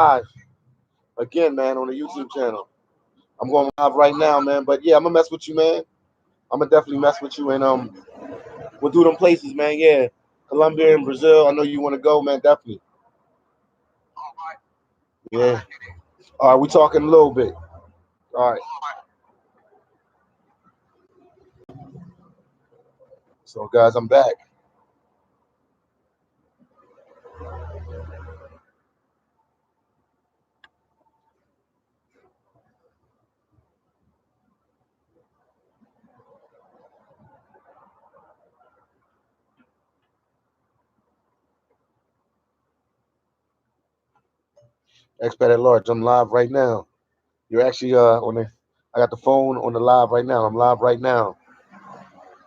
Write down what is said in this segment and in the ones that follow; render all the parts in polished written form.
Live again, man, on the YouTube channel. I'm going live right now, man. But yeah, I'm gonna mess with you, man. I'm gonna definitely mess with you, and we'll do them places, man. Yeah, Colombia and Brazil. I know you want to go, man. Definitely. Yeah. All right, we talking a little bit. All right. So, guys, I'm back. Expat at large. I'm live right now. You're actually on the. I got the phone on the live right now. I'm live right now.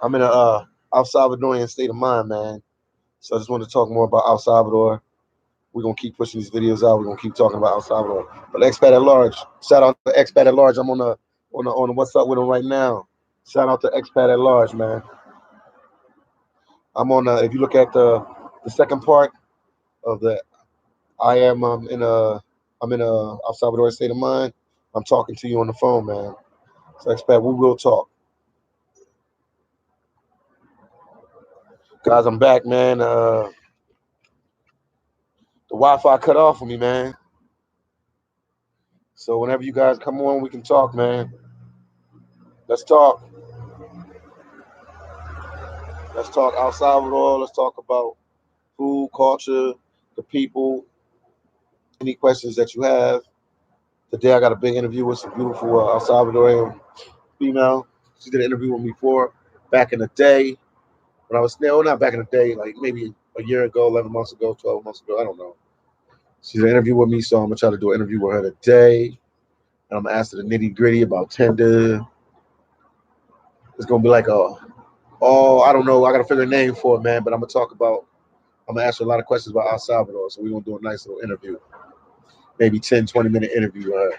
I'm in a El Salvadorian state of mind, man. So I just wanted to talk more about El Salvador. We're gonna keep pushing these videos out. We're gonna keep talking about El Salvador. But expat at large. Shout out to expat at large. I'm on the what's up with him right now. Shout out to expat at large, man. I'm on. If you look at the second part of the, I am I'm in a El Salvador state of mind. I'm talking to you on the phone, man. So expat, we will talk, guys. I'm back, man. The Wi-Fi cut off for me, man. So whenever you guys come on, we can talk, man. Let's talk. Let's talk El Salvador. Let's talk about food, culture, the people. Any questions that you have. Today I got a big interview with some beautiful El Salvadorian female. She did an interview with me before back in the day when I was not back in the day, like maybe a year ago, 11 months ago, 12 months ago. I don't know. She did an interview with me, so I'm gonna try to do an interview with her today. And I'm gonna ask her the nitty gritty about tender. It's gonna be like I don't know. I gotta figure a name for it, man. But I'm gonna ask her a lot of questions about El Salvador. So we're gonna do a nice little interview, maybe 10, 20-minute interview with her.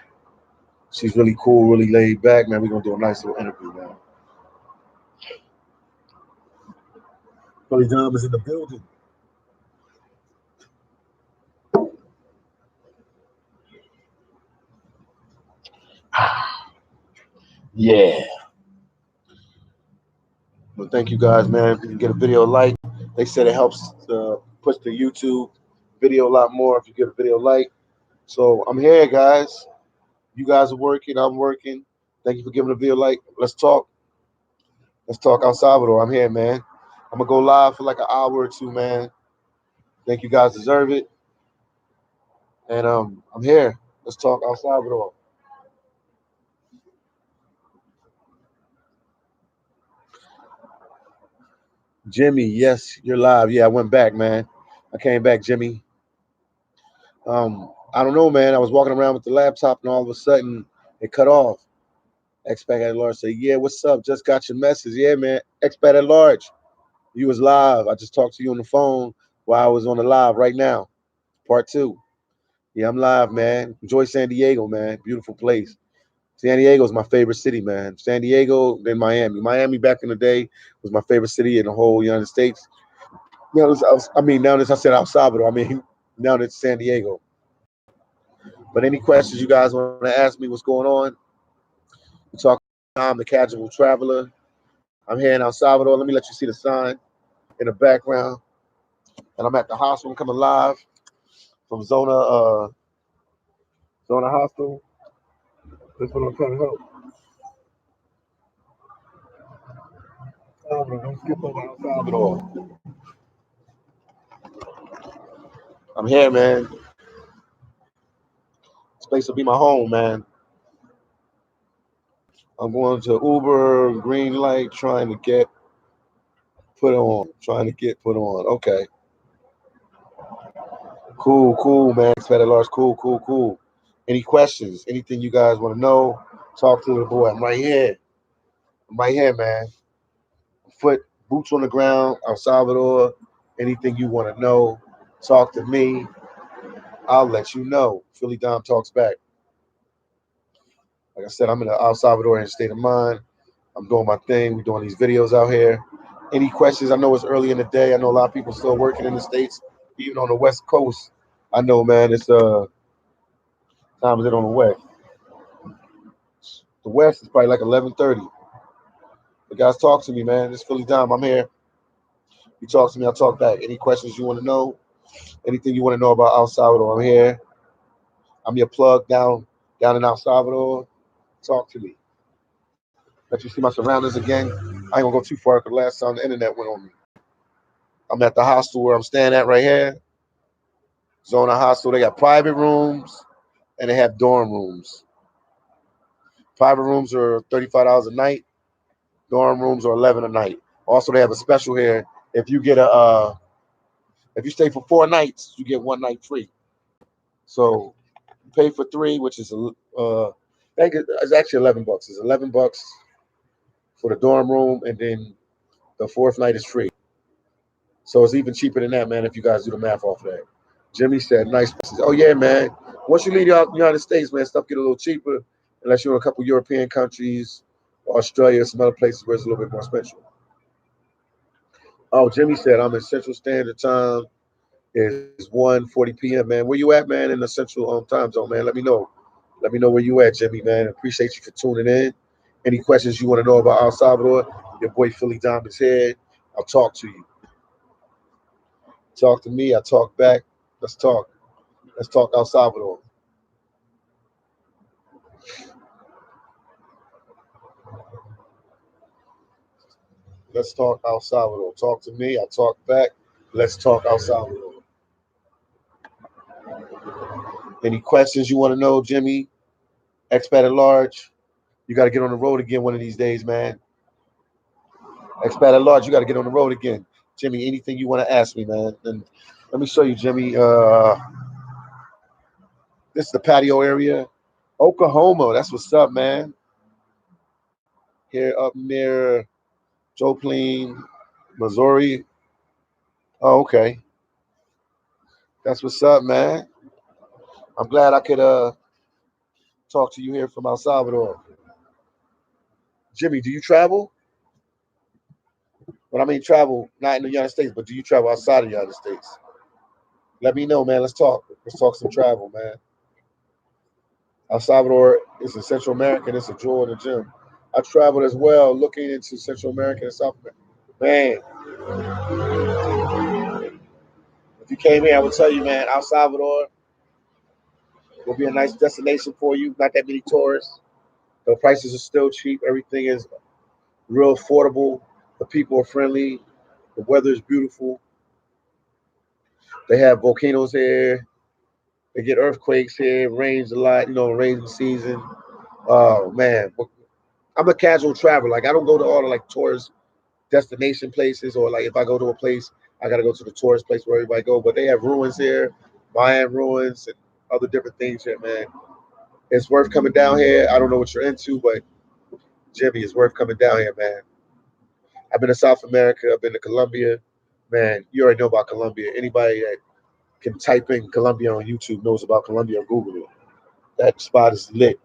She's really cool, really laid back, man. We're gonna do a nice little interview, man. Billy Dom is in the building. Yeah. Well, thank you guys, man. If you can get a video like, they said it helps push the YouTube video a lot more if you get a video like. So I'm here, guys. You guys are working. I'm working. Thank you for giving a video like. Let's talk. Let's talk El Salvador. I'm here, man. I'm gonna go live for like an hour or two, man. Think you guys deserve it. And I'm here. Let's talk El Salvador. Jimmy, yes, you're live. Yeah, I went back, man. I came back, Jimmy. I don't know, man. I was walking around with the laptop, and all of a sudden it cut off. Expat at large said, "Yeah, what's up? Just got your message. Yeah, man. Expat at large. You was live. I just talked to you on the phone while I was on the live right now. Part two. Yeah, I'm live, man. Enjoy San Diego, man. Beautiful place. San Diego is my favorite city, man. San Diego, then Miami. Miami back in the day was my favorite city in the whole United States. Now that I said El Salvador, I mean now that it's San Diego. But any questions you guys want to ask me, what's going on? We talk. I'm the casual traveler. I'm here in El Salvador. Let me let you see the sign in the background. And I'm at the hospital. I'm coming live from Zona Hospital. That's what I'm trying to help. Don't skip over El Salvador. I'm here, man. This place will be my home, man. I'm going to Uber, green light, trying to get put on. Trying to get put on. Okay. Cool, cool, man. Expanded large. Cool, cool, cool. Any questions? Anything you guys want to know? Talk to the boy. I'm right here. I'm right here, man. Foot, boots on the ground, El Salvador. Anything you want to know? Talk to me. I'll let you know. Philly Dom talks back. Like I said, I'm in an El Salvadorian state of mind. I'm doing my thing. We're doing these videos out here. Any questions? I know it's early in the day. I know a lot of people still working in the States, even on the West Coast. I know, man. It's Time is it on the west? The west is probably like 11:30. The guys, talk to me, man. It's Philly Dom. I'm here. You talk to me, I'll talk back. Any questions you want to know? Anything you want to know about El Salvador? I'm here. I'm your plug down in El Salvador. Talk to me. Let you see my surroundings again. I ain't gonna go too far because last time the internet went on me. I'm at the hostel where I'm staying at right here. Zona Hostel. They got private rooms and they have dorm rooms. Private rooms are $35 a night. Dorm rooms are 11 a night. Also, they have a special here. If you get if you stay for 4 nights, you get 1 night free. So you pay for three, which is I think it's actually $11. It's $11 for the dorm room, and then the fourth night is free. So it's even cheaper than that, man. If you guys do the math off of that. Jimmy said, "Nice prices." Oh yeah, man. Once you leave the United States, man, stuff get a little cheaper, unless you're in a couple European countries, Australia, some other places where it's a little bit more expensive. Oh, Jimmy said, "I'm in Central Standard Time. It's 1:40 p.m. Man, where you at, man? In the Central time zone, man. Let me know. Let me know where you at, Jimmy, man. Appreciate you for tuning in. Any questions you want to know about El Salvador? Your boy Philly Dom is here. I'll talk to you. Talk to me. I talk back. Let's talk. Let's talk El Salvador. Let's talk El Salvador. Talk to me. I talk back. Let's talk El Salvador. Any questions you want to know, Jimmy? Expat at large. You got to get on the road again one of these days, man. Expat at large. You got to get on the road again, Jimmy. Anything you want to ask me, man? And let me show you, Jimmy. This is the patio area. Oklahoma. That's what's up, man. Here up near Joplin, Missouri. Oh, okay. That's what's up, man. I'm glad I could talk to you here from El Salvador. Jimmy, do you travel? When I mean travel, not in the United States, but do you travel outside of the United States? Let me know, man. Let's talk. Let's talk some travel, man. El Salvador is in Central America and it's a jewel in the gym. I traveled as well, looking into Central America and South America. Man, if you came here, I would tell you, man, El Salvador will be a nice destination for you. Not that many tourists. The prices are still cheap. Everything is real affordable. The people are friendly. The weather is beautiful. They have volcanoes here. They get earthquakes here. It rains a lot, rainy season. Oh man, I'm a casual traveler. Like I don't go to all the like tourist destination places, or like if I go to a place, I gotta go to the tourist place where everybody go. But they have ruins here, Mayan ruins and other different things here, man. It's worth coming down here. I don't know what you're into, but Jimmy, it's worth coming down here, man. I've been to South America. I've been to Colombia. Man, you already know about Colombia. Anybody that can type in Colombia on YouTube knows about Colombia or Google it. That spot is lit.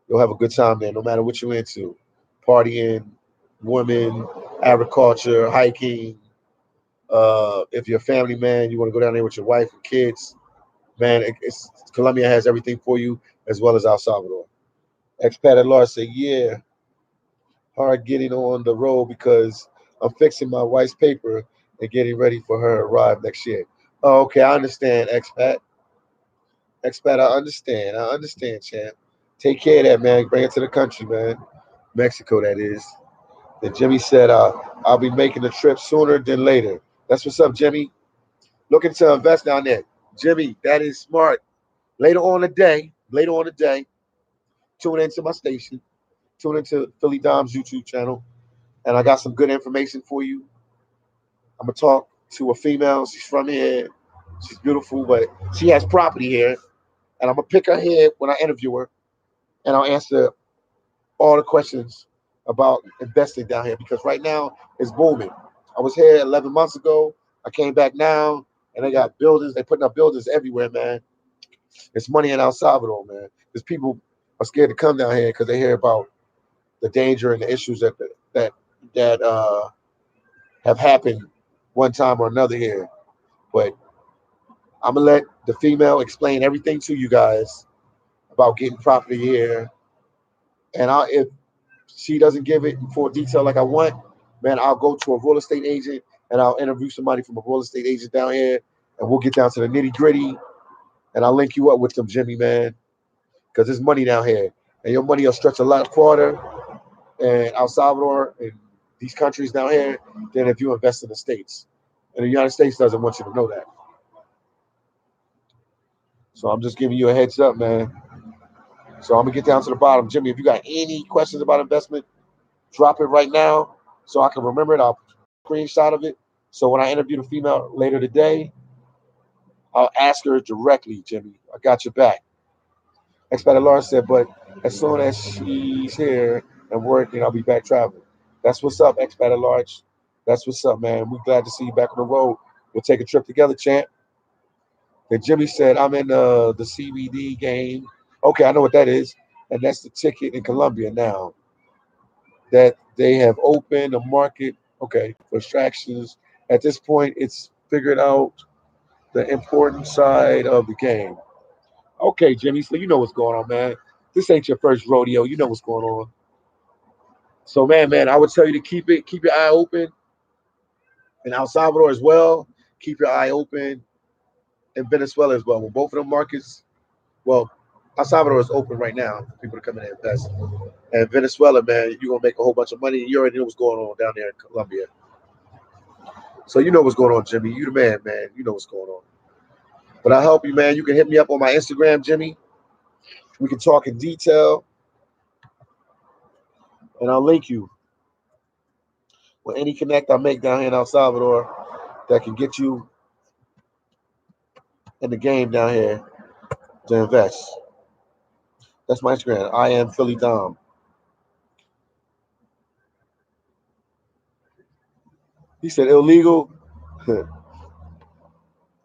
You'll have a good time there, no matter what you're into. Partying, women, agriculture, hiking. If you're a family man, you want to go down there with your wife and kids, man, Colombia has everything for you, as well as El Salvador. Expat at large say, yeah, hard getting on the road because I'm fixing my wife's paper and getting ready for her arrive next year. Oh, okay, I understand, expat. Expat, I understand. I understand, champ. Take care of that, man. Bring it to the country, man. Mexico, that is. Then Jimmy said, I'll be making the trip sooner than later. That's what's up, Jimmy. Looking to invest down there. Jimmy, that is smart. Later on the day, tune into my station. Tune into Philly Dom's YouTube channel. And I got some good information for you. I'm going to talk to a female. She's from here. She's beautiful, but she has property here. And I'm going to pick her head when I interview her. And I'll answer all the questions about investing down here because right now it's booming. I was here 11 months ago. I came back now, and they got buildings. They're putting up buildings everywhere, man. It's money in El Salvador, man. Because people are scared to come down here because they hear about the danger and the issues that have happened one time or another here. But I'm gonna let the female explain everything to you guys about getting property here. And if she doesn't give it full detail like I want, man, I'll go to a real estate agent and I'll interview somebody from a real estate agent down here, and we'll get down to the nitty gritty. And I'll link you up with them, Jimmy, man, because there's money down here, and your money will stretch a lot farther in El Salvador and these countries down here than if you invest in the States. And the United States doesn't want you to know that. So I'm just giving you a heads up, man. So I'm gonna get down to the bottom. Jimmy, if you got any questions about investment, drop it right now so I can remember it. I'll screenshot of it. So when I interview the female later today, I'll ask her directly, Jimmy. I got your back. Expert Lawrence said, but as soon as she's here and working, I'll be back traveling. That's what's up, Expert at Large. That's what's up, man. We're glad to see you back on the road. We'll take a trip together, champ. And Jimmy said, I'm in the CBD game. Okay, I know what that is. And that's the ticket in Colombia now that they have opened a market, okay, for extractions. At this point, it's figured out the important side of the game. Okay, Jimmy, so you know what's going on, man. This ain't your first rodeo. You know what's going on. So, man, I would tell you to keep your eye open in El Salvador as well. Keep your eye open in Venezuela as well. When both of them markets, well, El Salvador is open right now for people to come in and invest. And Venezuela, man, you're gonna make a whole bunch of money. You already know what's going on down there in Colombia. So you know what's going on, Jimmy. You the man. You know what's going on. But I'll help you, man. You can hit me up on my Instagram, Jimmy. We can talk in detail, and I'll link you with any connect I make down here in El Salvador that can get you in the game down here to invest. That's my Instagram. I am Philly Dom. He said illegal.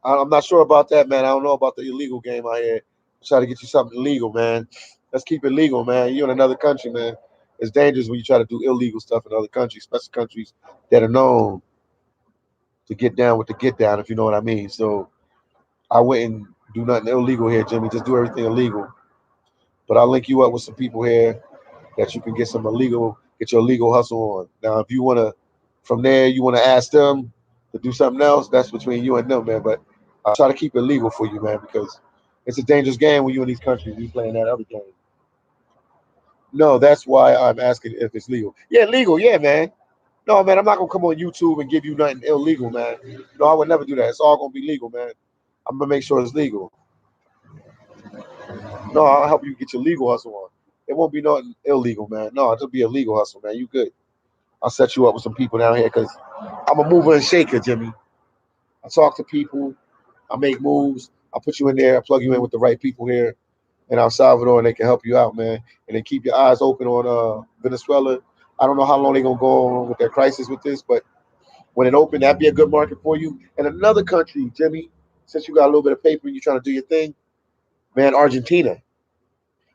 I'm not sure about that, man. I don't know about the illegal game out here. Try to get you something legal, man. Let's keep it legal, man. You're in another country, man. It's dangerous when you try to do illegal stuff in other countries, especially countries that are known to get down with the get down, if you know what I mean. So I wouldn't do nothing illegal here, Jimmy. Just do everything illegal. But I'll link you up with some people here that you can get some illegal, get your illegal hustle on. Now, if you want to, from there, you want to ask them to do something else, that's between you and them, man. But I'll try to keep it legal for you, man, because it's a dangerous game when you're in these countries. You playing that other game. No, that's why I'm asking if it's legal. Yeah, legal. Yeah, man. No, man, I'm not gonna come on YouTube and give you nothing illegal, man. No, I would never do that. It's all gonna be legal, man. I'm gonna make sure it's legal. No, I'll help you get your legal hustle on. It won't be nothing illegal, man. No, it'll be a legal hustle, man. You good. I'll set you up with some people down here because I'm a mover and shaker, Jimmy. I talk to people, I make moves, I put you in there, I plug you in with the right people here in El Salvador, and they can help you out, man. And then keep your eyes open on Venezuela. I don't know how long they're gonna go on with their crisis with this, but when it opened, that'd be a good market for you. And another country, Jimmy, since you got a little bit of paper and you're trying to do your thing, man, Argentina.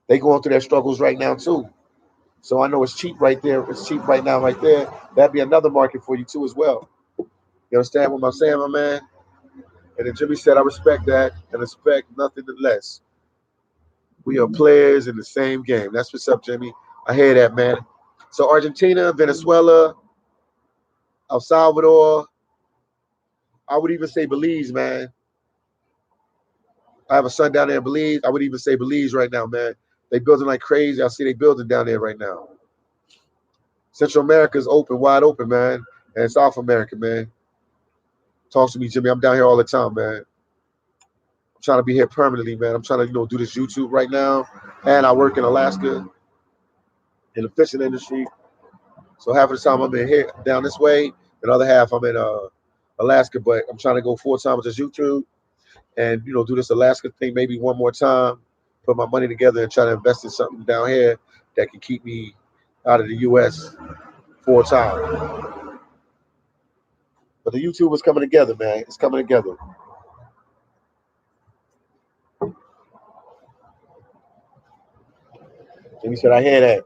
They going through their struggles right now too. So I know it's cheap right there. It's cheap right now, right there. That'd be another market for you too, as well. You understand what I'm saying, my man? And then Jimmy said, I respect that and respect nothing less. We are players in the same game. That's what's up, Jimmy. I hear that, man. So Argentina, Venezuela, El Salvador, I would even say Belize, man. I have a son down there in Belize. I would even say Belize right now, man. They building like crazy. I see they building down there right now. Central America is open, wide open, man. And South America, man. Talk to me, Jimmy. I'm down here all the time, man. I'm trying to be here permanently, man. I'm trying to, do this YouTube right now. And I work in Alaska in the fishing industry. So half of the time I'm in here down this way, and the other half I'm in Alaska. But I'm trying to go full time with this YouTube and do this Alaska thing maybe one more time. Put my money together and try to invest in something down here that can keep me out of the U.S. full time. But the YouTube is coming together, man. It's coming together. And he said, I hear that.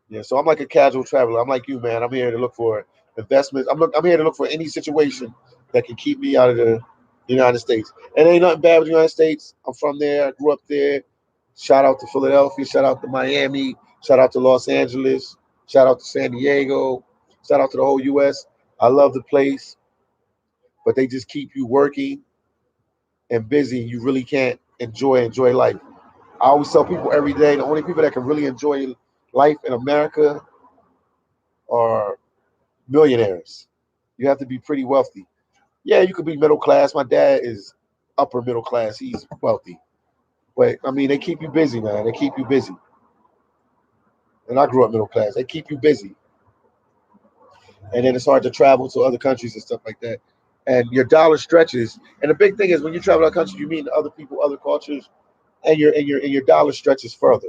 Yeah, so I'm like a casual traveler. I'm like you, man. I'm here to look for investments. I'm here to look for any situation that can keep me out of the United States. And ain't nothing bad with the United States. I'm from there. I grew up there. Shout out to Philadelphia. Shout out to Miami. Shout out to Los Angeles. Shout out to San Diego. Shout out to the whole U.S. I love the place, but they just keep you working and busy. You really can't enjoy life. I always tell people every day the only people that can really enjoy life in America are millionaires. You have to be pretty wealthy. Yeah, you could be middle class. My dad is upper middle class. He's wealthy. But I mean, they keep you busy, man. They keep you busy. And I grew up middle class. They keep you busy. And then it's hard to travel to other countries and stuff like that. And your dollar stretches. And the big thing is when you travel to other countries, you meet other people, other cultures, and your dollar stretches further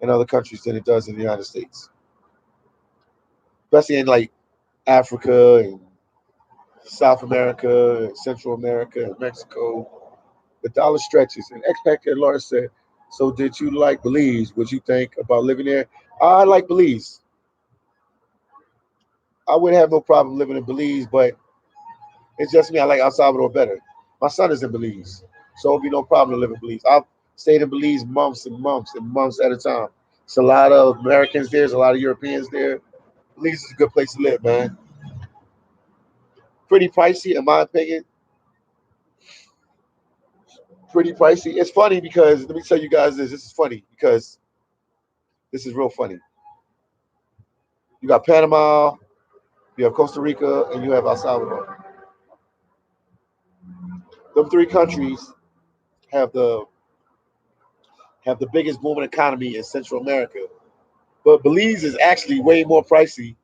in other countries than it does in the United States. Especially in like Africa and South America, and Central America, and Mexico. The dollar stretches. And expatriate Laura said, "So did you like Belize? What you think about living there?" I like Belize. I would have no problem living in Belize, but it's just me. I like El Salvador better. My son is in Belize, so it'll be no problem to live in Belize. I've stayed in Belize months and months and months at a time. It's a lot of Americans there. There's a lot of Europeans there. Belize is a good place to live, man. Pretty pricey, in my opinion. Pretty pricey. It's funny because let me tell you guys this. This is funny because this is real funny. You got Panama, you have Costa Rica, and you have El Salvador. Them three countries have the biggest booming economy in Central America. But Belize is actually way more pricey,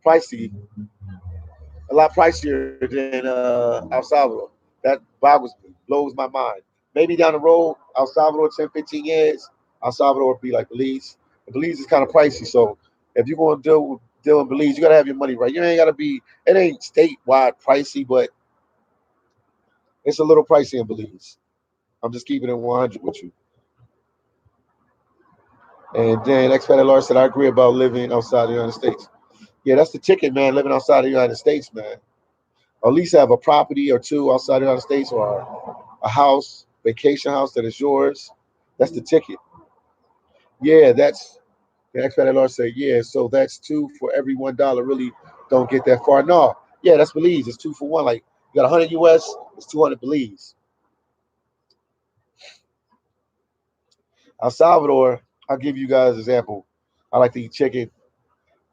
a lot pricier than El Salvador. That boggles me, blows my mind. Maybe down the road, El Salvador, 10, 15 years, El Salvador would be like Belize. And Belize is kind of pricey, so if you're going to deal in Belize, you got to have your money right. You ain't got to be, it ain't statewide pricey, but it's a little pricey in Belize. I'm just keeping it 100 with you. And then Expat Large said, I agree about living outside the United States. Yeah, that's the ticket, man, living outside the United States, man. Or at least have a property or two outside the United States or a house, vacation house that is yours. That's the ticket. Yeah, that's the expat at large say, yeah, so that's two for every $1. Really don't get that far. No, yeah, that's Belize. It's two for one. Like you got 100 US, it's 200 Belize. El Salvador, I'll give you guys an example. I like to eat chicken.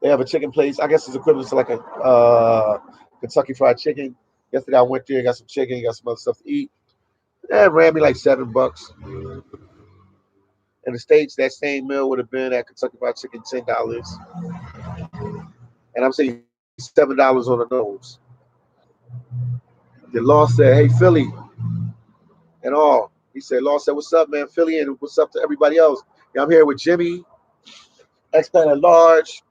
They have a chicken place. I guess it's equivalent to like a Kentucky Fried Chicken. Yesterday I went there, got some chicken, got some other stuff to eat. It ran me like $7. In the States, that same meal would have been at Kentucky Fried Chicken $10. And I'm saying $7 on the nose. The law said, hey, Philly, and all. He said, law said, what's up, man? Philly, and what's up to everybody else? Yeah, I'm here with Jimmy, expat at large.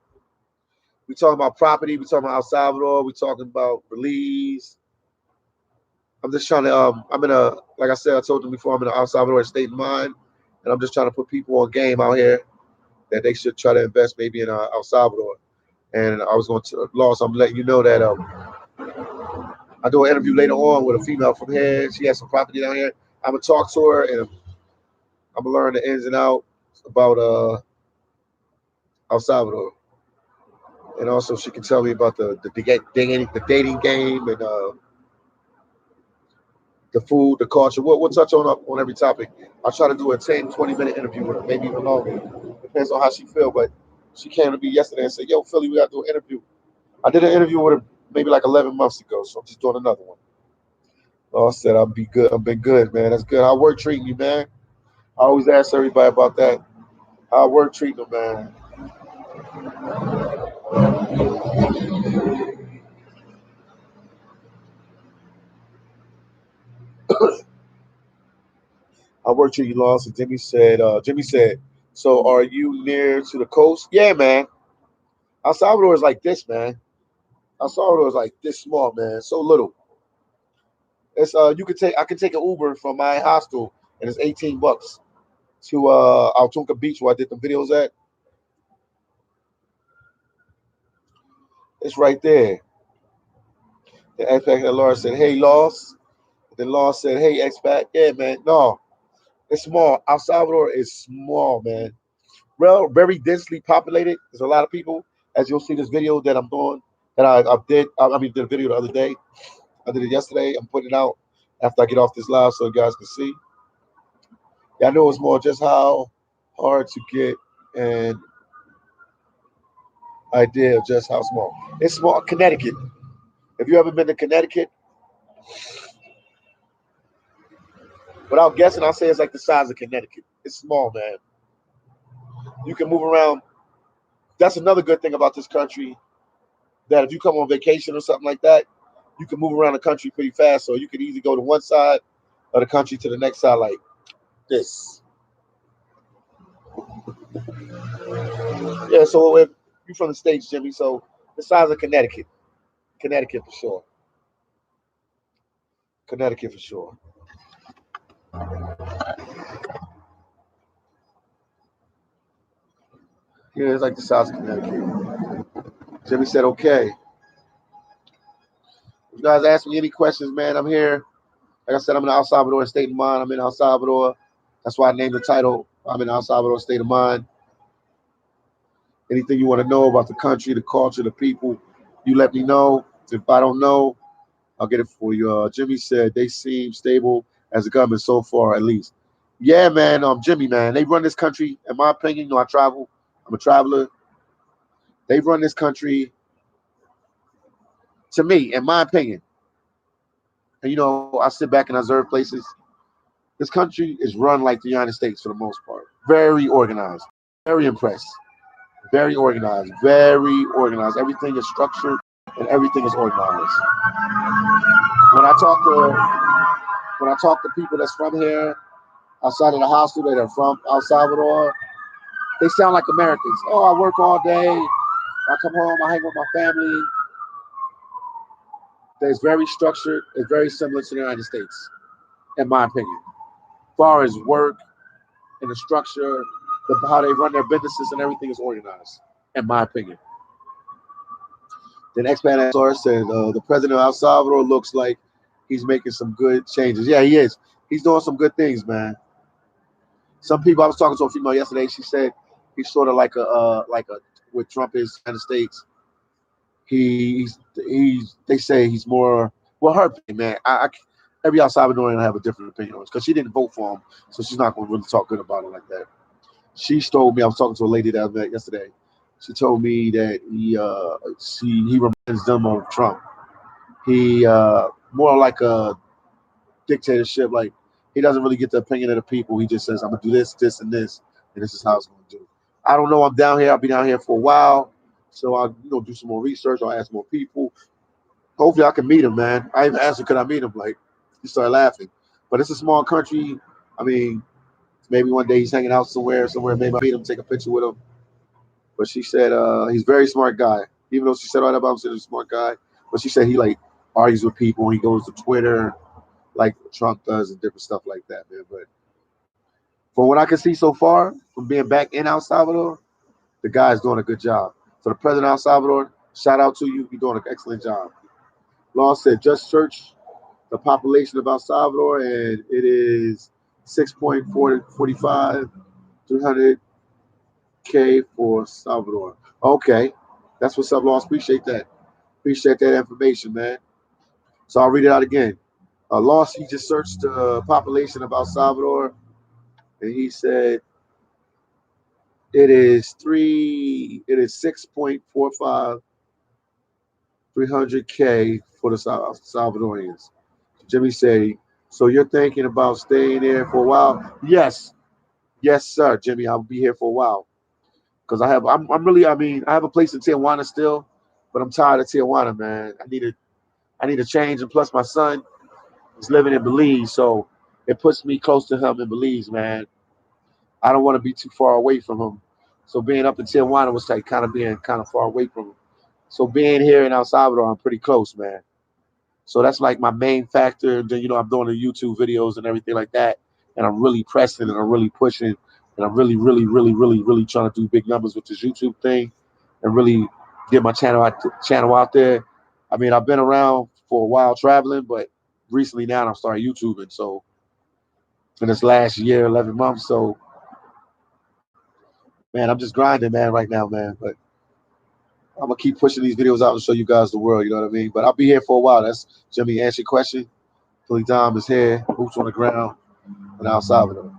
We talking about property. We talking about El Salvador. We talking about Belize. I'm just trying to, I'm in a, like I said, I told them before, I'm in an El Salvador state of mind. And I'm just trying to put people on game out here that they should try to invest maybe in El Salvador. And I was going to Lost. I'm letting you know that I do an interview later on with a female from here. She has some property down here. I'm gonna talk to her and I'm gonna learn the ins and outs about El Salvador, and also she can tell me about the dating game and the food, the culture. We'll touch on every topic. I'll try to do a 10, 20-minute interview with her, maybe even longer. Depends on how she feel. But she came to me yesterday and said, "Yo, Philly, we got to do an interview." I did an interview with her maybe like 11 months ago, so I'm just doing another one. Oh, I said I'll be good. I've been good, man. That's good. How work treating you, man? I always ask everybody about that. How work treating them, man. How work treating you, Lost? And Jimmy said, so are you near to the coast? Yeah, man. El Salvador is like this, man. El Salvador is like this small, man. So little. It's I can take an Uber from my hostel and it's $18 to Altunca Beach where I did the videos at. It's right there. The FX Laura said, hey, Lost. The law said, hey, expat, yeah, man, no, it's small. El Salvador is small, man. Well, very densely populated. There's a lot of people. As you'll see this video that I'm doing, that did a video the other day. I did it yesterday. I'm putting it out after I get off this live so you guys can see. Yeah, I know it's more just how hard to get an idea of just how small. It's small. Connecticut. If you ever been to Connecticut, without guessing, I'll say it's like the size of Connecticut. It's small, man. You can move around. That's another good thing about this country, that if you come on vacation or something like that, you can move around the country pretty fast. So you can easily go to one side of the country to the next side like this. Yeah, so if you're from the States, Jimmy, so the size of Connecticut. Connecticut for sure. Connecticut for sure. Yeah, it's like the size of Connecticut. Jimmy said, okay. If you guys ask me any questions, man, I'm here. Like I said, I'm in El Salvador state of mind. I'm in El Salvador. That's why I named the title. I'm in El Salvador state of mind. Anything you want to know about the country, the culture, the people, you let me know. If I don't know, I'll get it for you. Jimmy said they seem stable as a government so far, at least. Yeah, man. Jimmy, man, they run this country. In my opinion, I travel. I'm a traveler. They run this country. To me, in my opinion, and I sit back and observe places. This country is run like the United States for the most part. Very organized. Very impressed. Very organized. Very organized. Everything is structured and everything is organized. When I talk to people that's from here, outside of the hostel that are from El Salvador, they sound like Americans. Oh, I work all day. I come home, I hang with my family. It's very structured. It's very similar to the United States, in my opinion. As far as work and the structure, how they run their businesses and everything is organized, in my opinion. Then Expat Source said the president of El Salvador looks like he's making some good changes. Yeah, he is. He's doing some good things, man. Some people, I was talking to a female yesterday. She said he's sort of like a with Trump is in the United States. He's they say he's more, well, her opinion, man. Every El Salvadorian have a different opinion on it because she didn't vote for him, so she's not going to really talk good about it like that. She told me, I was talking to a lady that I met yesterday. She told me that he reminds them of Trump. He more like a dictatorship. Like he doesn't really get the opinion of the people. He just says, "I'm gonna do this, this, and this, and this is how it's gonna do." I don't know. I'm down here. I'll be down here for a while, so I'll do some more research. I'll ask more people. Hopefully, I can meet him, man. I even asked her, "Could I meet him?" Like he started laughing. But it's a small country. I mean, maybe one day he's hanging out somewhere. Maybe I meet him, take a picture with him. But she said he's a very smart guy. Even though she said all that about him, he's a smart guy. But she said he like argues with people. He goes to Twitter like Trump does and different stuff like that, man. But from what I can see so far, from being back in El Salvador, the guy's doing a good job. So the president of El Salvador, shout out to you. You're doing an excellent job. Law said just search the population of El Salvador, and it is 6.45, 300K for Salvador. Okay. That's what's up, Laws. Appreciate that. Appreciate that information, man. So I'll read it out again. Loss, he just searched the population of El Salvador, and he said it is 6.45, 300K for the Salvadorians. Jimmy said, so you're thinking about staying there for a while? Yes. Yes, sir, Jimmy. I'll be here for a while. Because I have a place in Tijuana still, but I'm tired of Tijuana, man. I need a change, and plus my son is living in Belize, so it puts me close to him in Belize, man. I don't want to be too far away from him. So being up in Tijuana was like kind of being kind of far away from him. So being here in El Salvador, I'm pretty close, man. So that's like my main factor. Then I'm doing the YouTube videos and everything like that, and I'm really pressing and I'm really pushing, and I'm really, really, really, really, really trying to do big numbers with this YouTube thing, and really get my channel out there. I mean, I've been around for a while traveling, but recently now I'm starting YouTubing. So in this last year, 11 months. So man, I'm just grinding, man, right now, man. But I'm gonna keep pushing these videos out and show you guys the world. You know what I mean? But I'll be here for a while. That's Jimmy. Answer your question. Philly Dom is here. Boots on the ground in El Salvador.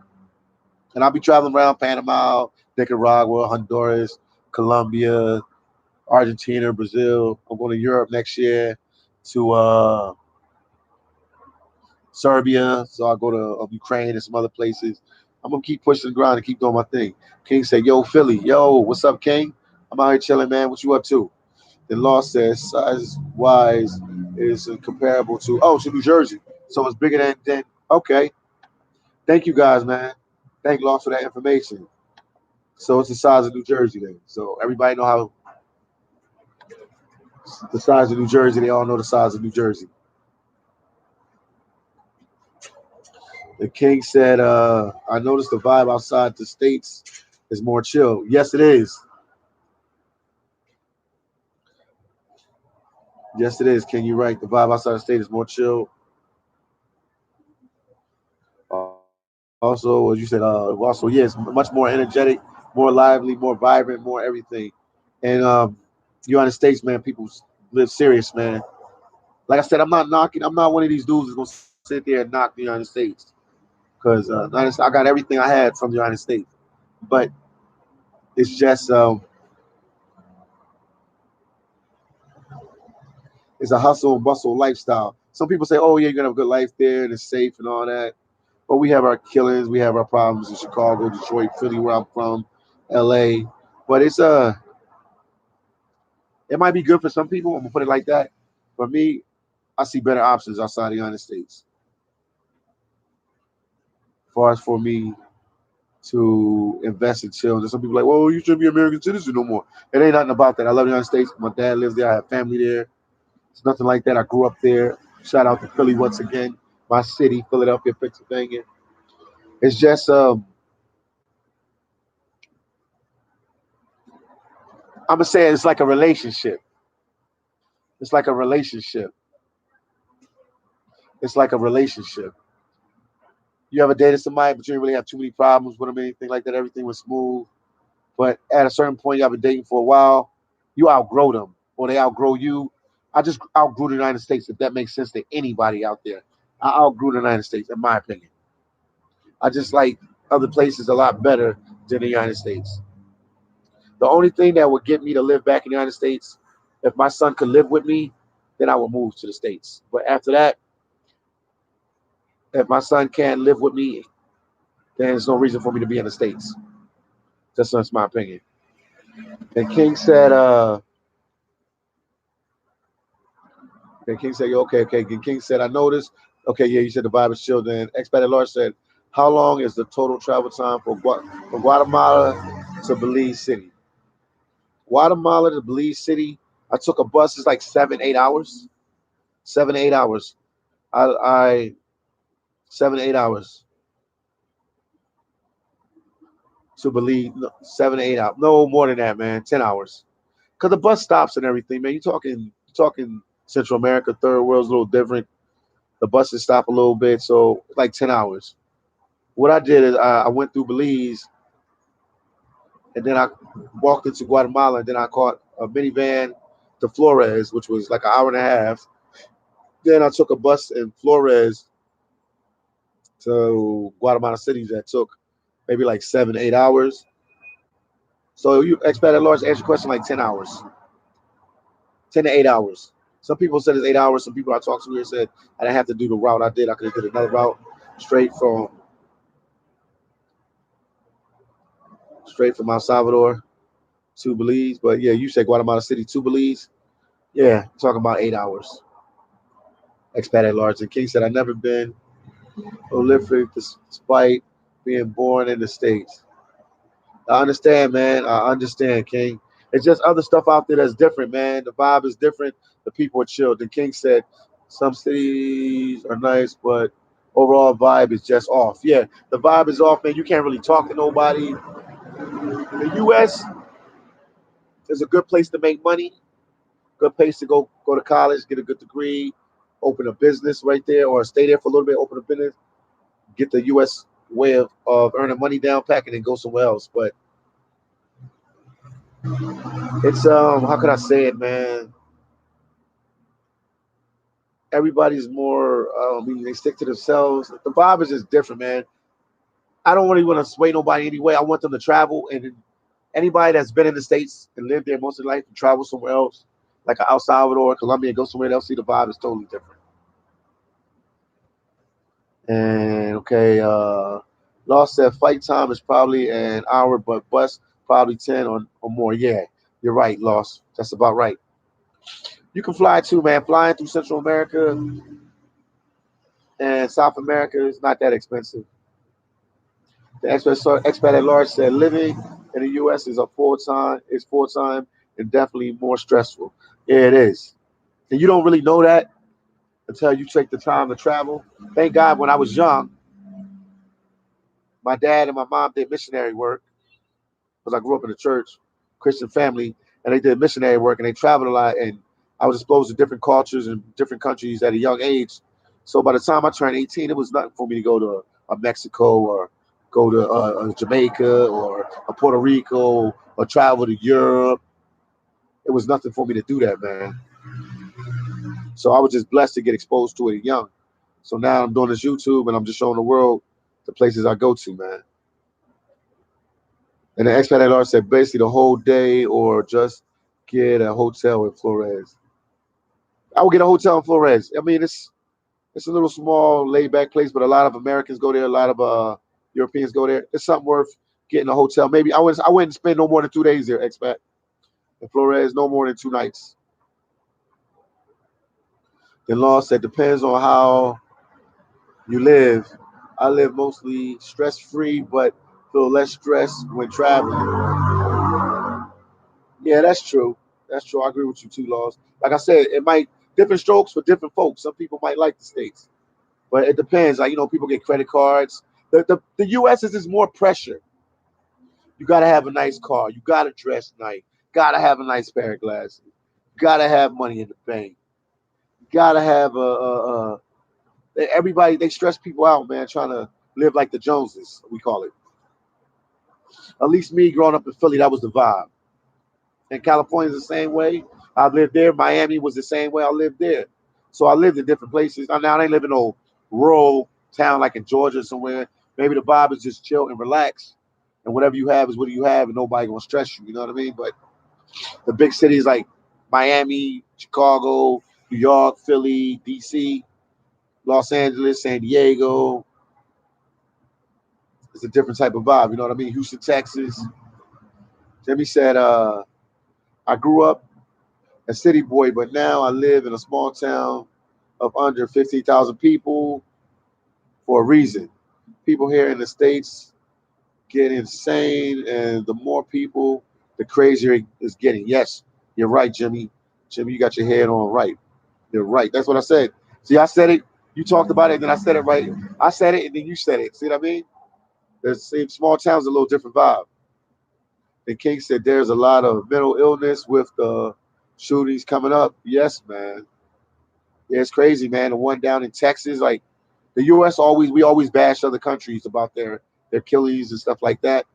And I'll be traveling around Panama, Nicaragua, Honduras, Colombia, Argentina, Brazil. I'm going to Europe next year to Serbia. So I'll go to Ukraine and some other places. I'm going to keep pushing the ground and keep doing my thing. King said, yo, Philly. Yo, what's up, King? I'm out here chilling, man. What you up to? The law says size wise is comparable to New Jersey. So it's bigger than okay. Thank you guys, man. Thank Law for that information. So it's the size of New Jersey then. So everybody know how the size of New Jersey. They all know the size of New Jersey. The king said, I noticed the vibe outside the states is more chill. Yes, it is. Yes, it is. King, you're right. The vibe outside the state is more chill. Also, as you said, also, yes, much more energetic, more lively, more vibrant, more everything. And United States, man, people live serious, man. Like I said, I'm not knocking. I'm not one of these dudes that's gonna sit there and knock the United States because I got everything I had from the United States. But it's just it's a hustle and bustle lifestyle. Some people say, "Oh yeah, you're gonna have a good life there and it's safe and all that." But we have our killings, we have our problems in Chicago, Detroit, Philly, where I'm from, L.A. But it might be good for some people. I'm gonna put it like that. For me, I see better options outside the United States. As far as for me to invest in children, some people are like, "Well, you shouldn't be American citizen no more." It ain't nothing about that. I love the United States. My dad lives there. I have family there. It's nothing like that. I grew up there. Shout out to Philly once again, my city, Philadelphia, Pennsylvania. It's just I'm gonna say it's like a relationship. It's like a relationship. It's like a relationship. You ever dated somebody, but you didn't really have too many problems with them, anything like that. Everything was smooth. But at a certain point, you have been dating for a while, you outgrow them, or they outgrow you. I just outgrew the United States, if that makes sense to anybody out there. I outgrew the United States, in my opinion. I just like other places a lot better than the United States. The only thing that would get me to live back in the United States, if my son could live with me, then I would move to the States. But after that, if my son can't live with me, then there's no reason for me to be in the States. That's my opinion. And King said, okay, okay. And King said, I noticed. Okay, yeah, you said the Bible is chill. Then Expert Lord said, how long is the total travel time from Guatemala to Belize City? Guatemala to Belize City, I took a bus. It's like 7, 8 hours. 7, 8 hours. I 7, 8 hours to Belize. No, 7, 8 hours. No more than that, man. 10 hours. Cause the bus stops and everything, man. You talking Central America, third world's a little different. The buses stop a little bit, so like 10 hours. What I did is I went through Belize and then I walked into Guatemala and then I caught a minivan to Flores, which was like an hour and a half. Then I took a bus in Flores to Guatemala City that took maybe like 7, 8 hours. So you expect at large answer question like 10 hours, 10 to 8 hours. Some people said it's 8 hours. Some people I talked to here said I didn't have to do the route I did. I could have did another route straight from El Salvador to Belize. But yeah, you said Guatemala City to Belize. Yeah, talking about 8 hours. Expat at large. And King said I never been prolific despite being born in the States. I understand, man. I understand, King. It's just other stuff out there that's different, man. The vibe is different. The people are chilled. And King said some cities are nice, but overall vibe is just off. Yeah, the vibe is off, man. You can't really talk to nobody. The U.S. is a good place to make money, good place to go to college, get a good degree, open a business right there, or stay there for a little bit, open a business, get the U.S. way of earning money down pack, and then go somewhere else. But it's how can I say it, man? Everybody's more. I mean, they stick to themselves. The vibe is just different, man. I don't really want to sway nobody anyway. I want them to travel, and anybody that's been in the states and lived there most of their life and travel somewhere else, like El Salvador, Colombia, go somewhere else, see the vibe is totally different. And okay, Lost said flight time is probably an hour, but bus probably 10 or more. Yeah, you're right, Lost. That's about right. You can fly too, man. Flying through Central America and South America is not that expensive. The expat at large said living in the U.S. full time and definitely more stressful. Yeah, it is. And you don't really know that until you take the time to travel. Thank God when I was young, my dad and my mom did missionary work because I grew up in a church, Christian family, and they did missionary work and they traveled a lot. And I was exposed to different cultures and different countries at a young age. So by the time I turned 18, it was nothing for me to go to Mexico or go to Jamaica or Puerto Rico or travel to Europe. It was nothing for me to do that, man. So I was just blessed to get exposed to it young. So now I'm doing this YouTube and I'm just showing the world the places I go to, man. And the expat at large said basically the whole day or just get a hotel in Flores. I would get a hotel in Flores. I mean, it's a little small, laid back place, but a lot of Americans go there. A lot of Europeans go there. It's something worth getting a hotel. Maybe I wouldn't spend no more than 2 days there, expat. In Flores, no more than 2 nights. Then law said depends on how you live. I live mostly stress free, but feel less stress when traveling. Yeah, that's true. That's true. I agree with you too, Laws. Like I said, it might different strokes for different folks. Some people might like the states, but it depends. Like people get credit cards. The U.S. is just more pressure. You gotta have a nice car. You gotta dress nice. Gotta have a nice pair of glasses. Gotta have money in the bank. Gotta have a everybody. They stress people out, man. Trying to live like the Joneses, we call it. At least me growing up in Philly, that was the vibe. And California is the same way. I lived there. Miami was the same way. I lived there. So I lived in different places. Now I ain't living in no rural town like in Georgia somewhere. Maybe the vibe is just chill and relax. And whatever you have is what you have, and nobody gonna stress you. You know what I mean? But the big cities like Miami, Chicago, New York, Philly, DC, Los Angeles, San Diego, it's a different type of vibe. You know what I mean? Houston, Texas. Jimmy said, I grew up a city boy, but now I live in a small town of under 15,000 people for a reason. People here in the States get insane, and the more people, the crazier it's getting. Yes, you're right, Jimmy. Jimmy, you got your head on right. You're right. That's what I said. See, I said it. You talked about it, and then I said it right. I said it, and then you said it. See what I mean? There's same small towns, a little different vibe. And King said there's a lot of mental illness with the shootings coming up. Yes, man. Yeah, it's crazy, man. The one down in Texas, like the U.S. we always bash other countries about their killings and stuff like that.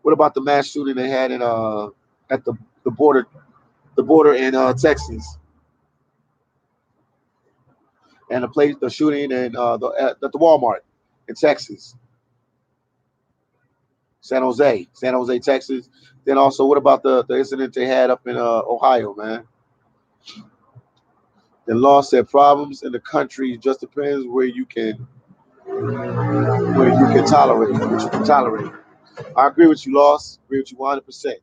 What about the mass shooting they had in at the border in Texas, and the shooting in at the Walmart in Texas, San Jose, Texas. Then also, what about the incident they had up in Ohio, man? The law said problems in the country just depends where you can tolerate, what you can tolerate. I agree with you, Loss. Agree with you 100%.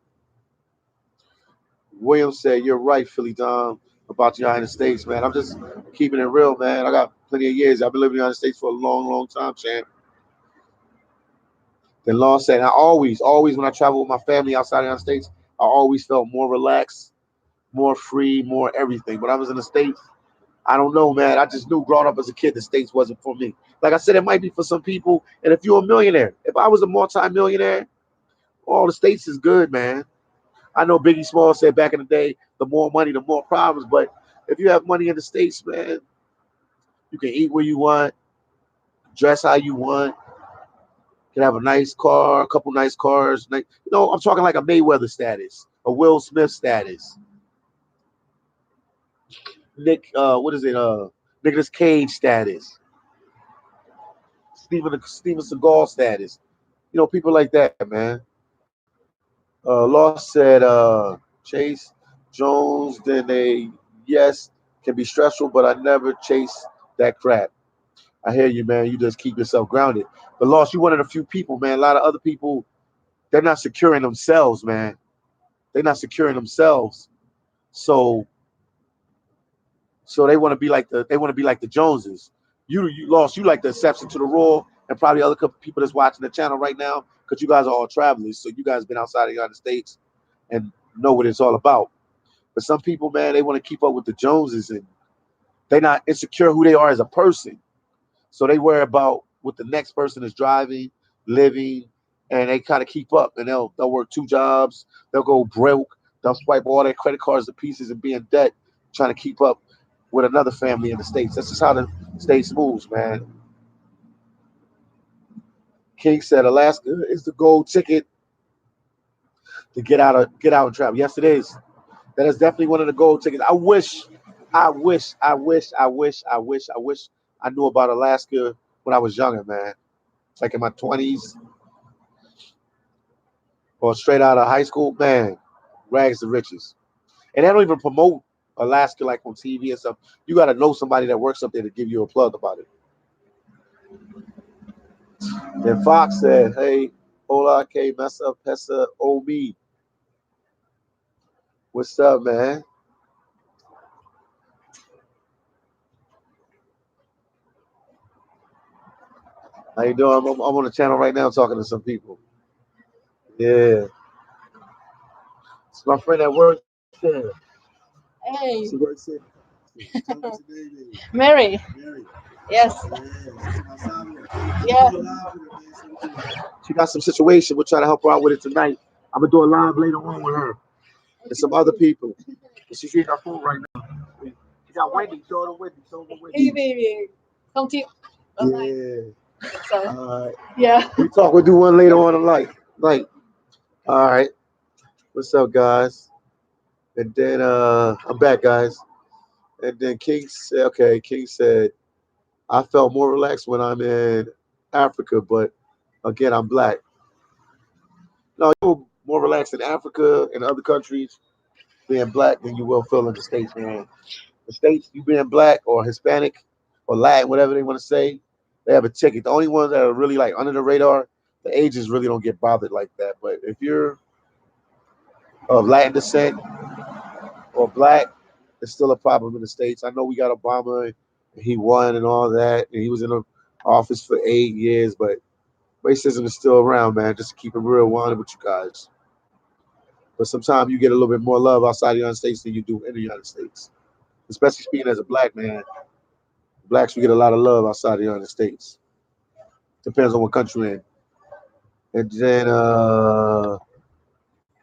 William said, "You're right, Philly Dom, about the United States, man. I'm just keeping it real, man. I got plenty of years. I've been living in the United States for a long, long time, champ." Then Law said, "I always, when I travel with my family outside the United States, I always felt more relaxed, more free, more everything. But I was in the States. I don't know, man. I just knew growing up as a kid, the States wasn't for me. Like I said, it might be for some people. And if you're a millionaire, if I was a multi-millionaire, all the States is good, man. I know Biggie Small said back in the day, the more money, the more problems. But If you have money in the States, man, you can eat where you want, dress how you want, can have a nice car, a couple nice cars. I'm talking like a Mayweather status, a Will Smith status, what is it? Nicolas Cage status, Steven Seagal status. People like that, man. Lost said, Chase Jones, then yes, can be stressful, but I never chase that crap. I hear you, man. You just keep yourself grounded. But Lost, you one of the few people, man. A lot of other people, they're not securing themselves, man. They're not securing themselves. So they want to be like the Joneses. You Lost, you like the exception to the rule, and probably other couple people that's watching the channel right now, because you guys are all travelers, so you guys been outside of the United States and know what it's all about. But some people, man, they want to keep up with the Joneses, and they're not insecure who they are as a person. So they worry about what the next person is driving, living, and they kind of keep up. And they'll work two jobs. They'll go broke. They'll swipe all their credit cards to pieces and be in debt, trying to keep up with another family in the States. That's just how the States moves, man. King said Alaska is the gold ticket to get out and travel. Yes, it is. That is definitely one of the gold tickets. I wish I knew about Alaska when I was younger, man. Like in my 20s or straight out of high school, man. Rags to riches. And they don't even promote Alaska like on TV and stuff. You got to know somebody that works up there to give you a plug about it. Then Fox said, hey, hola, que mesa pesa o me. What's up, man? How you doing? I'm on the channel right now talking to some people. Yeah. It's my friend at work there. Hey. She works there. Mary. Mary. Yes. Yeah. Yeah. She got some situation. We're trying to help her out with it tonight. I'm gonna do a live later on with her and some other people. She's getting her phone right now. We got Wendy. Show her Wendy. Show her Wendy. Hey, baby. Come to you. Yeah. Sorry. All right. Yeah. We'll do one later on tonight. Like, all right. What's up, guys? And then I'm back, guys. And then King said, I felt more relaxed when I'm in Africa, but again, I'm black. No, you're more relaxed in Africa and other countries being black than you will feel in the States, man. The States, you being black or Hispanic or Latin, whatever they want to say, they have a ticket. The only ones that are really like under the radar, the ages really don't get bothered like that. But if you're of Latin descent or black, it's still a problem in the States. I know we got Obama, and he won and all that, and he was in the office for 8 years, but racism is still around, man. Just to keep it real, one with you guys. But sometimes you get a little bit more love outside the United States than you do in the United States. Especially speaking as a black man, blacks we get a lot of love outside the United States. Depends on what country you're in. And then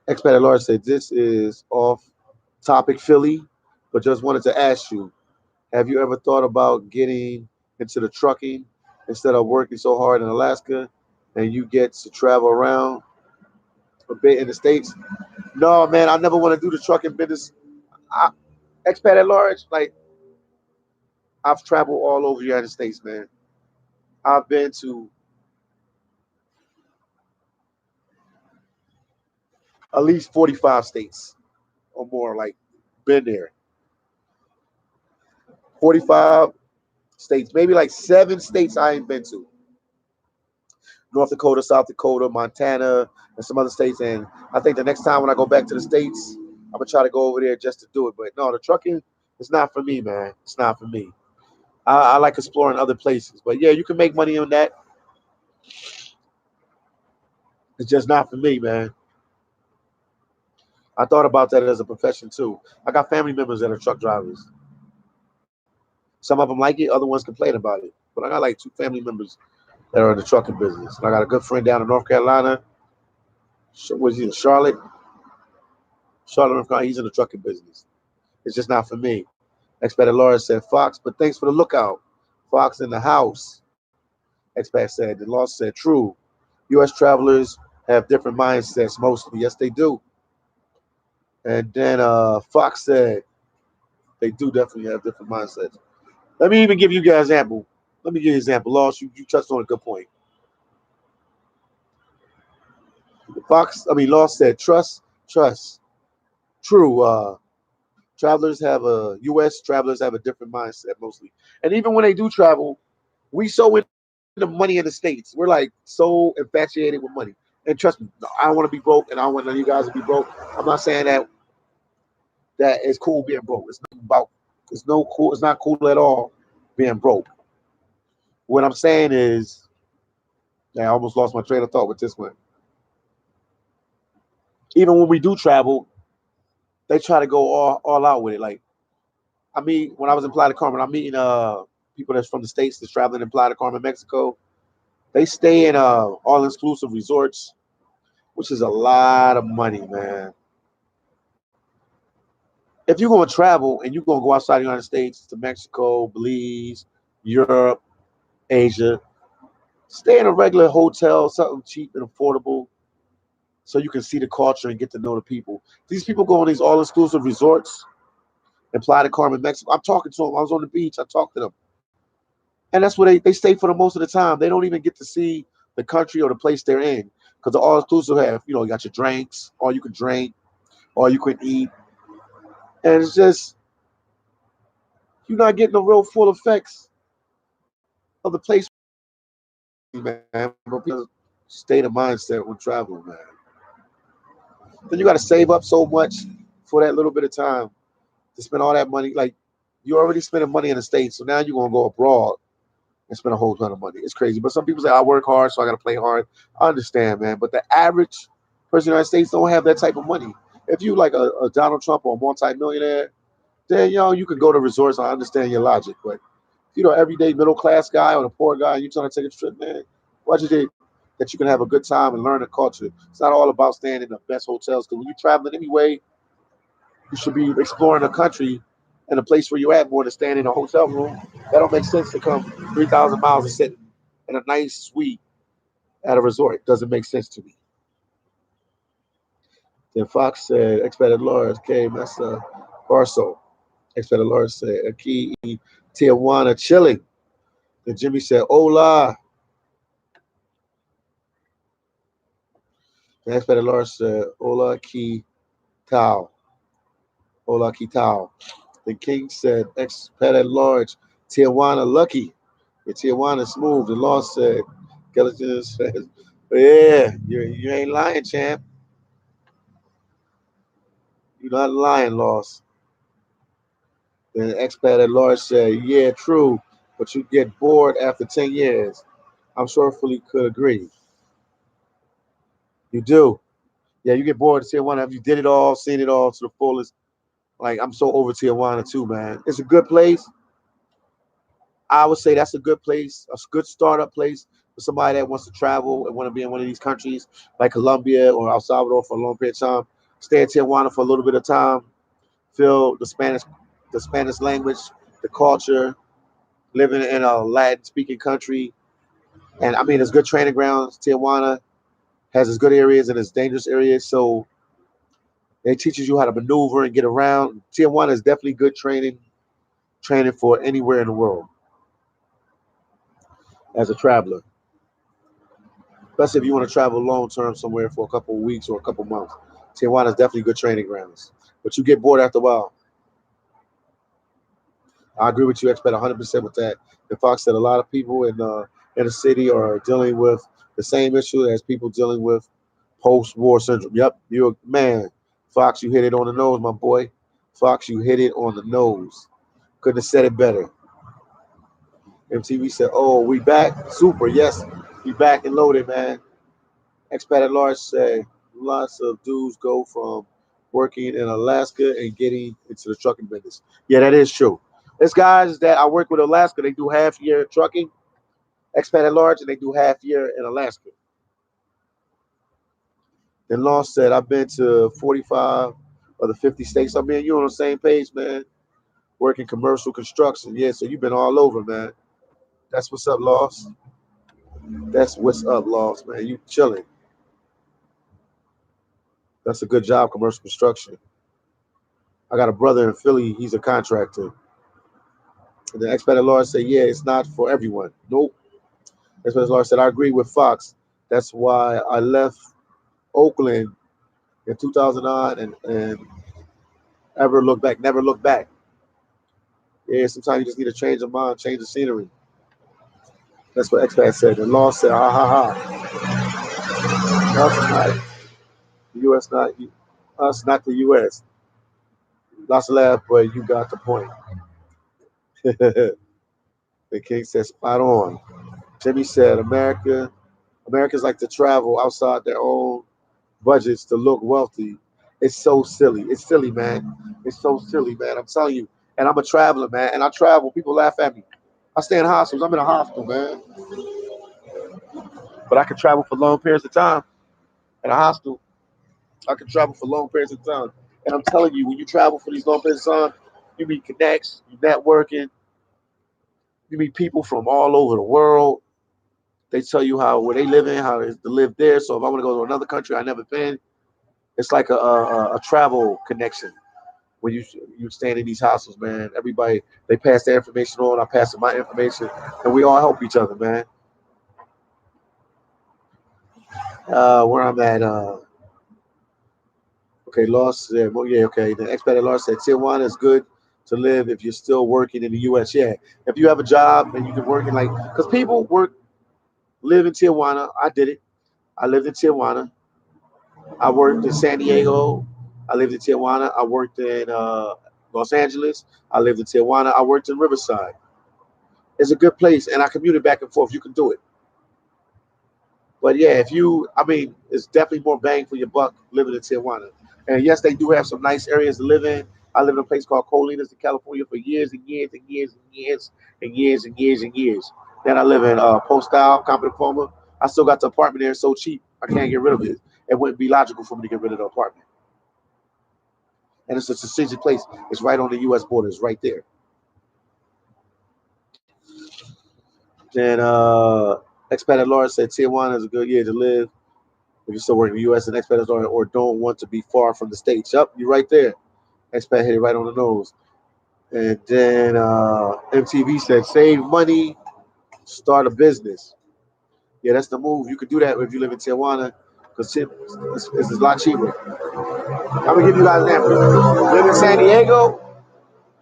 Expat at Large said this is off topic Philly, but just wanted to ask you, have you ever thought about getting into the trucking instead of working so hard in Alaska and you get to travel around a bit in the States? No, man, I never want to do the trucking business. Expat at Large, like I've traveled all over the United States, man. I've been to at least 45 states or more, like been there. 45 states, maybe like 7 states I ain't been to. North Dakota, South Dakota, Montana, and some other states. And I think the next time when I go back to the States, I'm gonna try to go over there just to do it. But no, the trucking is not for me, man. It's not for me. I like exploring other places. But yeah, you can make money on that. It's just not for me, man. I thought about that as a profession too. I got family members that are truck drivers. Some of them like it, other ones complain about it. But I got like 2 family members that are in the trucking business. And I got a good friend down in North Carolina. Was he in Charlotte? Charlotte, North Carolina. He's in the trucking business. It's just not for me. Expat at large said Fox, but thanks for the lookout. Fox in the house. Expat said. The law said true. U.S. travelers have different mindsets mostly. Yes, they do. And then Fox said they do definitely have different mindsets. Let me even give you guys an example. Let me give you an example. Loss, you touched on a good point. Loss said trust. True. U.S. travelers have a different mindset mostly. And even when they do travel, we so into money in the States. We're like so infatuated with money. And trust me, I don't want to be broke and I don't want none of you guys to be broke. I'm not saying that it's cool being broke. It's not cool at all being broke. What I'm saying is, I almost lost my train of thought with this one. Even when we do travel, they try to go all out with it. Like when I was in Playa del Carmen, I'm meeting people that's from the States that's traveling in Playa del Carmen, Mexico. They stay in all exclusive resorts, which is a lot of money, man. If you're gonna travel and you're gonna go outside the United States to Mexico, Belize, Europe, Asia, stay in a regular hotel, something cheap and affordable, so you can see the culture and get to know the people. These people go on these all exclusive resorts in Playa del Carmen, Mexico. I'm talking to them. I was on the beach. I talked to them. And that's where they stay for the most of the time. They don't even get to see the country or the place they're in. Because the all exclusive have, you got your drinks, all you can drink, all you can eat. And it's just, you're not getting the real full effects of the place, man. But people state of mindset when traveling, man. Then you got to save up so much for that little bit of time to spend all that money. Like, you're already spending money in the States, so now you're going to go abroad and spend a whole ton of money. It's crazy. But some people say, I work hard, so I got to play hard. I understand, man. But the average person in the United States don't have that type of money. If you like a Donald Trump or a multi-millionaire, then, you can go to resorts. I understand your logic. But, everyday middle class guy or the poor guy, you trying to take a trip, man, what you did that you can have a good time and learn the culture. It's not all about staying in the best hotels. Because when you're traveling anyway, you should be exploring the country and the place where you're at more than staying in a hotel room. That don't make sense to come 3,000 miles and sit in a nice suite at a resort. Doesn't make sense to me. Then Fox said, Expedited Lawrence came. That's Barso. Expedited Lawrence said, Aquí Tijuana chilling. Then Jimmy said, Hola. Then Expedited Lawrence said, Hola, Ki Tao. Hola, Ki Tao. Then King said, Expedited Large, Tijuana lucky. The Tijuana smooth. The law said, Skeleton says, yeah, you ain't lying, champ. You're not lying, Loss. Then the expat at large said, yeah, true, but you get bored after 10 years. I'm sure fully could agree. You do. Yeah, you get bored of Tijuana. If you did it all, seen it all to the fullest. Like, I'm so over Tijuana too, man. It's a good place. I would say that's a good place, a good startup place for somebody that wants to travel and want to be in one of these countries like Colombia or El Salvador for a long period of time. Stay in Tijuana for a little bit of time, feel the Spanish language, the culture, living in a Latin speaking country. And I mean, there's good training grounds. Tijuana has its good areas and its dangerous areas. So it teaches you how to maneuver and get around. Tijuana is definitely good training for anywhere in the world as a traveler. Especially if you want to travel long term somewhere for a couple of weeks or a couple of months. Tijuana is definitely good training grounds. But you get bored after a while. I agree with you, expert, 100% with that. The Fox said a lot of people in the city are dealing with the same issue as people dealing with post-war syndrome. Yep, you're man. Fox, you hit it on the nose, my boy. Fox, you hit it on the nose. Couldn't have said it better. MTV said, "Oh, we back, super. Yes, we back and loaded, man." Expat at large say lots of dudes go from working in Alaska and getting into the trucking business. Yeah, that is true. There's guys that I work with in Alaska, they do half year trucking, expat at large, and they do half year in Alaska. Then Law said, I've been to 45 of the 50 states. I mean, you're on the same page, man. working commercial construction. Yeah, so you've been all over, man. That's what's up, Lost. That's what's up, Lost, man. You chilling. That's a good job, commercial construction. I got a brother in Philly. He's a contractor. And the expert Lord said, yeah, it's not for everyone. Nope. Expert Lord said, I agree with Fox. That's why I left Oakland in 2009 and ever look back, never look back. Yeah, sometimes you just need a change of mind, change the scenery. That's what expat said. The law said, ha ha ha. Us not, the U.S. not, us not the U.S. Lots of laugh, but you got the point. The king said, spot on. Jimmy said, Americans like to travel outside their own budgets to look wealthy. It's so silly. It's silly, man. It's so silly, man. I'm telling you. And I'm a traveler, man. And I travel. People laugh at me. I stay in hospitals. I'm in a hospital, man. But I can travel for long periods of time in a hospital. I can travel for long periods of time. And I'm telling you, when you travel for these long periods of time, you meet connects, you networking, you meet people from all over the world. They tell you how where they live in, how it is to live there. So if I want to go to another country I never been, it's like a travel connection. When you stand in these hostels, man, everybody they pass their information on. I pass my information, and we all help each other, man. Where I'm at, okay, Lost said, well, yeah, okay. The expat Lost said Tijuana is good to live if you're still working in the U.S. Yeah, if you have a job and you can work in like, because people live in Tijuana. I did it. I lived in Tijuana. I worked in San Diego. I lived in Tijuana. I worked in Los Angeles. I lived in Tijuana. I worked in Riverside. It's a good place, and I commuted back and forth. You can do it. But yeah, I mean, it's definitely more bang for your buck living in Tijuana. And yes, they do have some nice areas to live in. I lived in a place called Colinas in California for years and years and years and years and years and years and years. Then I live in Postal, Compton Former. I still got the apartment there. It's so cheap, I can't get rid of it. It wouldn't be logical for me to get rid of the apartment. And it's a strategic place. It's right on the U.S. border. It's right there. Then Expat Laura said Tijuana is a good year to live if you're still working in the U.S. and expat or don't want to be far from the states. Yep, you're right there. Expat hit it right on the nose. And then MTV said save money, start a business. Yeah, that's the move. You could do that if you live in Tijuana because it's a lot cheaper. I'm gonna give you guys an example. Live in San Diego,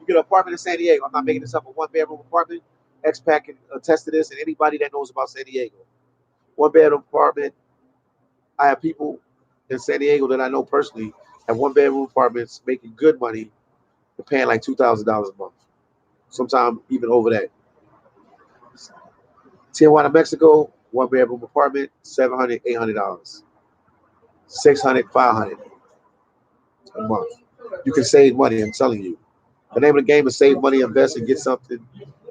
you get an apartment in San Diego. I'm not making this up. A one-bedroom apartment. Expat can attest to this, and anybody that knows about San Diego. One-bedroom apartment. I have people in San Diego that I know personally have one-bedroom apartments making good money and paying like $2,000 a month. Sometimes even over that. Tijuana, Mexico, one-bedroom apartment, $700, $800, 600, 500 a month. You can save money. I'm telling you. The name of the game is save money, invest, and get something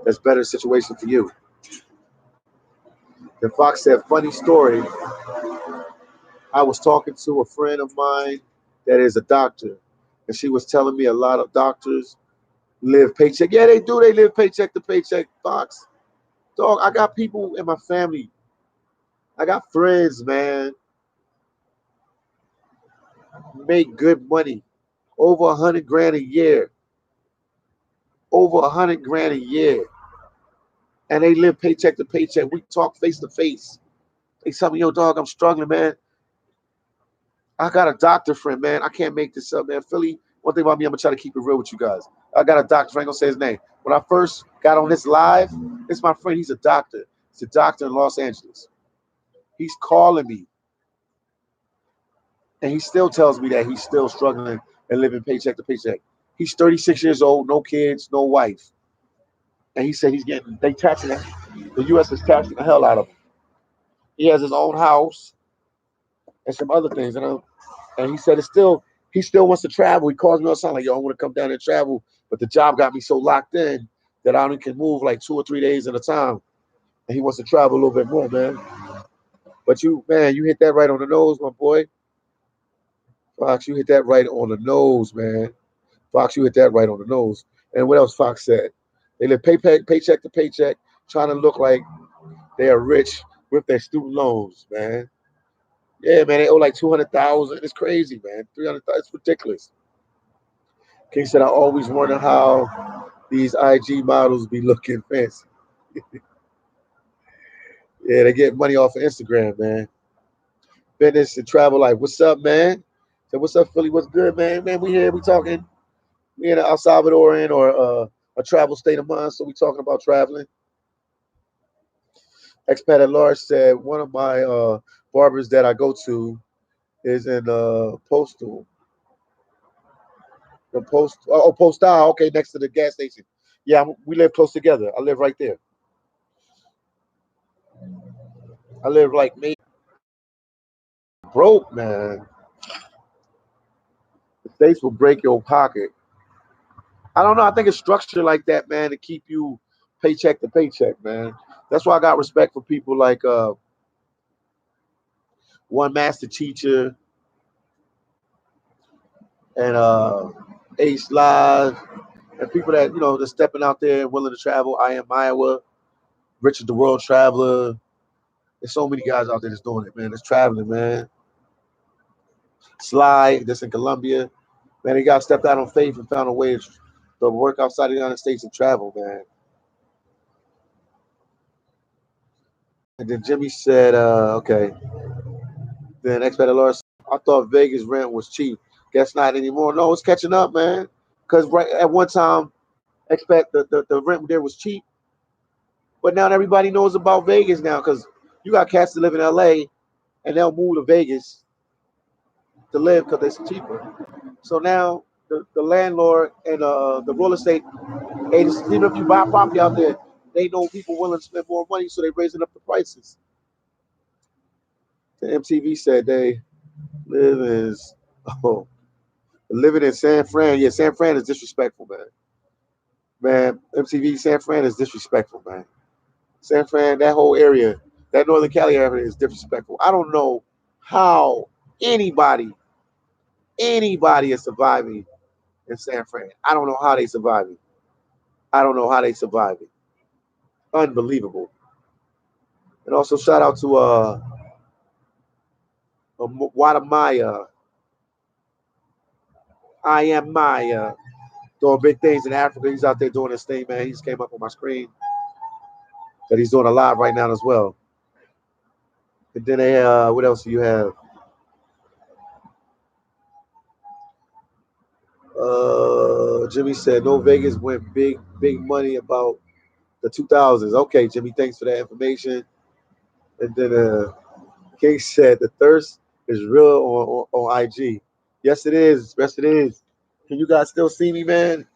that's better situation for you. Then Fox said, funny story. I was talking to a friend of mine that is a doctor, and she was telling me a lot of doctors live paycheck. Yeah, they do. They live paycheck to paycheck. Fox, dog. I got people in my family. I got friends, man, make good money, over 100 grand a year, over 100 grand a year, and they live paycheck to paycheck. We talk face to face. They tell me, yo, dog, I'm struggling, man. I got a doctor friend, man. I can't make this up, man. Philly, one thing about me, I'm gonna try to keep it real with you guys. I got a doctor friend, I ain't gonna say his name. When I first got on this live, this my friend, he's a doctor. He's a doctor in Los Angeles. He's calling me, and he still tells me that he's still struggling and living paycheck to paycheck. He's 36 years old, no kids, no wife. And he said they taxing him. The U.S. is taxing the hell out of him. He has his own house and some other things. And he said he still wants to travel. He calls me all the time like, yo, I want to come down and travel. But the job got me so locked in that I only can move like 2 or 3 days at a time. And he wants to travel a little bit more, man. But you hit that right on the nose, my boy. Fox, you hit that right on the nose, man. Fox, you hit that right on the nose. And what else Fox said? They live paycheck to paycheck, trying to look like they are rich with their student loans, man. Yeah, man, they owe like 200,000. It's crazy, man. 300,000. It's ridiculous. King said, I always wonder how these IG models be looking fancy. Yeah, they get money off of Instagram, man. Business and travel life. What's up, man? So what's up, Philly? What's good, man? Man, we here. We talking. We in El Salvadorian or a travel state of mind, so we talking about traveling. Expat at large said one of my barbers that I go to is in Postal. The Postal. Okay, next to the gas station. Yeah, we live close together. I live right there. I live like me. Broke, man. The states will break your pocket. I don't know. I think it's structured like that, man, to keep you paycheck to paycheck, man. That's why I got respect for people like One Master Teacher and Ace Live and people that they're stepping out there and willing to travel. I am Iowa, Richard the World Traveler. There's so many guys out there that's doing it, man. That's traveling, man. Sly, that's in Colombia. Man, he got stepped out on faith and found a way to work outside the United States and travel, man. And then Jimmy said, okay. Then Expert Lars, I thought Vegas rent was cheap. Guess not anymore. No, it's catching up, man. Because right at one time, expect the rent there was cheap, but now everybody knows about Vegas now because you got cats that live in LA and they'll move to Vegas to live because it's cheaper. So now the landlord and the real estate agents, even if you buy property out there, they know people willing to spend more money, so they're raising up the prices. The MTV said they live is oh living in San Fran. Yeah, San Fran is disrespectful, man. Man, MTV San Fran is disrespectful, man. San Fran, that whole area, that Northern Cali area is disrespectful. I don't know how anybody, anybody is surviving in San Fran. I don't know how they surviving. I don't know how they surviving. Unbelievable. And also shout out to Guatemala. I am Maya. Doing big things in Africa. He's out there doing his thing, man. He just came up on my screen that he's doing a live right now as well. And then they, what else do you have? Jimmy said no Vegas went big money about the 2000s. Okay, Jimmy, thanks for that information. And then King said the thirst is real on IG. Yes, it is. Yes, it is. Can you guys still see me, man?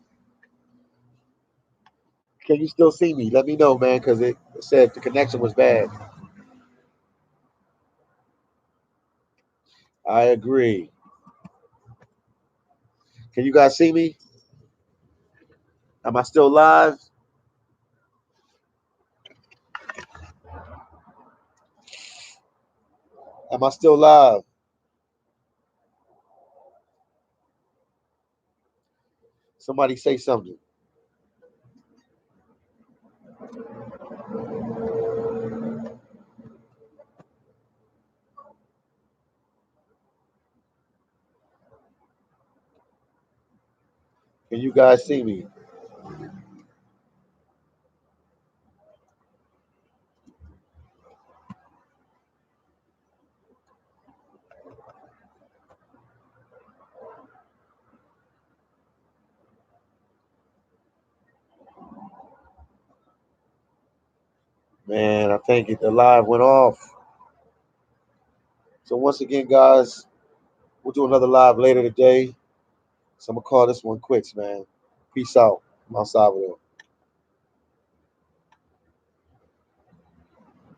Can you still see me? Let me know, man, because it said the connection was bad. I agree. Can you guys see me? Am I still live? Am I still live? Somebody say something. Can you guys see me? Man, I think the live went off. So once again, guys, we'll do another live later today. So I'm gonna call this one quits, man. Peace out, El Salvador.